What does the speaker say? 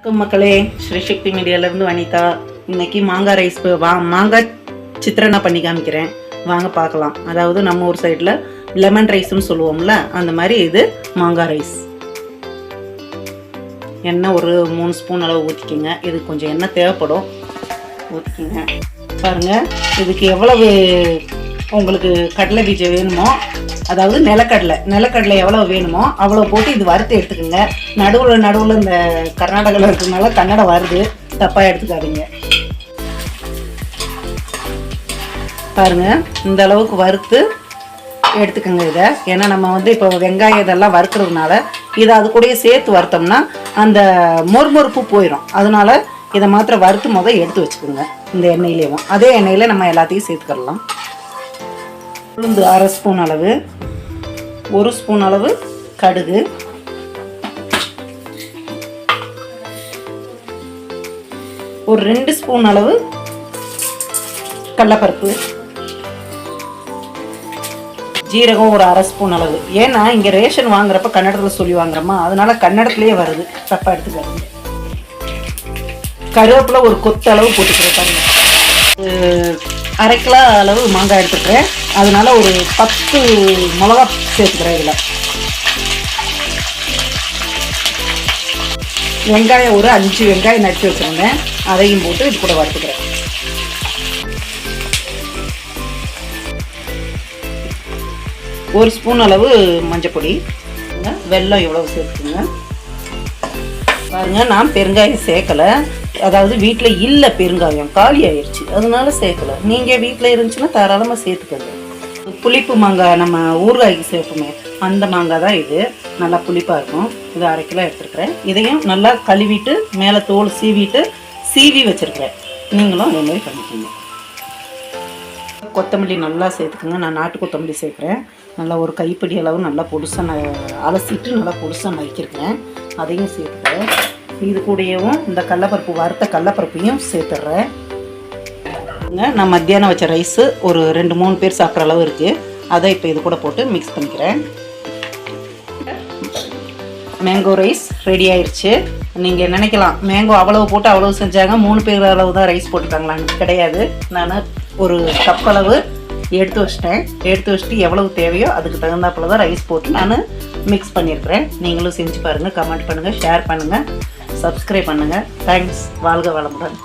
வணக்கம் மக்களே, ஸ்ரீ சக்தி மீடியாவிலேருந்து வனிதா. இன்னைக்கு மாங்காய் ரைஸ் மாங்காய் சித்திரனா பண்ணி காமிக்கிறேன். வாங்க பார்க்கலாம். அதாவது நம்ம ஊர் சைடில் லெமன் ரைஸ்னு சொல்லுவோம்ல, அந்த மாதிரி இது மாங்காய் ரைஸ். எண்ணெய் ஒரு 3 ஸ்பூன் அளவு ஊற்றிக்கிங்க. இது கொஞ்சம் எண்ணெய் தேவைப்படும், ஊற்றிக்கிங்க. பாருங்கள், இதுக்கு எவ்வளவு உங்களுக்கு கடலை பீஜம் வேணுமோ, அதாவது நிலக்கடலை எவ்வளோ வேணுமோ அவ்வளோ போட்டு இது வறுத்து எடுத்துக்கோங்க. நடுவில் இந்த கர்நாடகாவில் இருக்கிறதுனால கன்னடம் வருது, தப்பாக எடுத்துக்காதீங்க. பாருங்கள், இந்த அளவுக்கு வறுத்து எடுத்துக்கோங்க இதை. ஏன்னா நம்ம இப்போ வெங்காயம் இதெல்லாம் வறுக்கிறதுனால இதை அது கூடயே சேர்த்து வறுத்தோம்னா அந்த மொறுமொறுப்பு போயிடும். அதனால இதை மாத்திரம் வறுத்து எடுத்து வச்சுக்கோங்க இந்த எண்ணெயிலேயும். அதே எண்ணெயில் நம்ம எல்லாத்தையும் சேர்த்துக்கலாம். உளுந்து 1/2 ஸ்பூன் அளவு, 1 ஸ்பூன் அளவு கடுகு, ஒரு 2 ஸ்பூன் அளவு கடலைப்பருப்பு, ஜீரகம் ஒரு 1/2 ஸ்பூன் அளவு. ஏன்னா இங்கே ரேஷன் வாங்குறப்ப கன்னடத்தில் சொல்லி வாங்குறோமா, அதனால கன்னடத்துலேயே வருது, தப்பாக எடுத்துக்காதீங்க. கருவேப்பிலை ஒரு கொத்து அளவு போட்டுக்கிறேன். பாருங்க, 1/2 கிலோ அளவு மாங்காய் எடுத்துக்கிறேன், அதனால ஒரு 10 மிளகா சேர்த்துக்கிறேன். இதில் வெங்காயம் ஒரு 5 வெங்காயம் நறுக்கி வச்சுருந்தேன், அதையும் போட்டு இது கூட வறுத்துக்கிறேன். ஒரு ஸ்பூன் அளவு மஞ்சப்பொடி, வெல்லம் எவ்வளவு சேர்த்துக்குங்க. பாருங்க, நான் பெருங்காயம் சேர்க்கலை. அதாவது வீட்டில் இல்லை, பெருங்காயம் காலி ஆயிடுச்சு, அதனால சேர்க்கலை. நீங்கள் வீட்டில் இருந்துச்சுன்னா தாராளமாக சேர்த்துக்கங்க. புளிப்பு மாங்காய் நம்ம ஊறுகாய்க்கு சேர்ப்போமே, அந்த மாங்காய் தான் இது. நல்லா புளிப்பாக இருக்கும். இது 1/2 கிலோ எடுத்துருக்கிறேன். இதையும் நல்லா கழுவிட்டு மேலே தோல் சீவி வச்சுருக்கிறேன். நீங்களும் அதே மாதிரி பண்ணிக்கோங்க. கொத்தமல்லி நல்லா சேர்த்துக்கோங்க. நான் நாட்டு கொத்தமல்லி சேர்க்குறேன். நல்லா ஒரு கைப்பிடி அளவு நல்லா பொடிசாக அலசிட்டு நல்லா பொடிசாக நறுக்கிருக்கிறேன். அதையும் சேர்த்துக்கிறேன். இது கூடயும் இந்த வறுத்த கடலைப்பருப்பையும் சேர்த்துட்றேன். நான் மத்தியானம் வச்ச ரைஸு ஒரு 2-3 பேர் சாப்பிட்ற அளவு இருக்குது. அதை இப்போ இது கூட போட்டு மிக்ஸ் பண்ணிக்கிறேன். மேங்கோ ரைஸ் ரெடி ஆயிடுச்சு. நீங்கள் நினைக்கலாம், மேங்கோ அவ்வளவு போட்டு அவ்வளவு செஞ்சாங்க, 3 பேர் அளவு தான் ரைஸ் போட்டுட்டாங்களான்னு. கிடையாது. நான் ஒரு கப் அளவு எடுத்து வச்சுட்டு எவ்வளவு தேவையோ அதுக்கு தகுந்தாப்புல தான் ரைஸ் போட்டு நான் மிக்ஸ் பண்ணியிருக்கிறேன். நீங்களும் செஞ்சு பாருங்கள், கமெண்ட் பண்ணுங்கள், ஷேர் பண்ணுங்கள், சப்ஸ்கிரைப் பண்ணுங்கள். தேங்க்ஸ். வாழ்க வளமுடன்.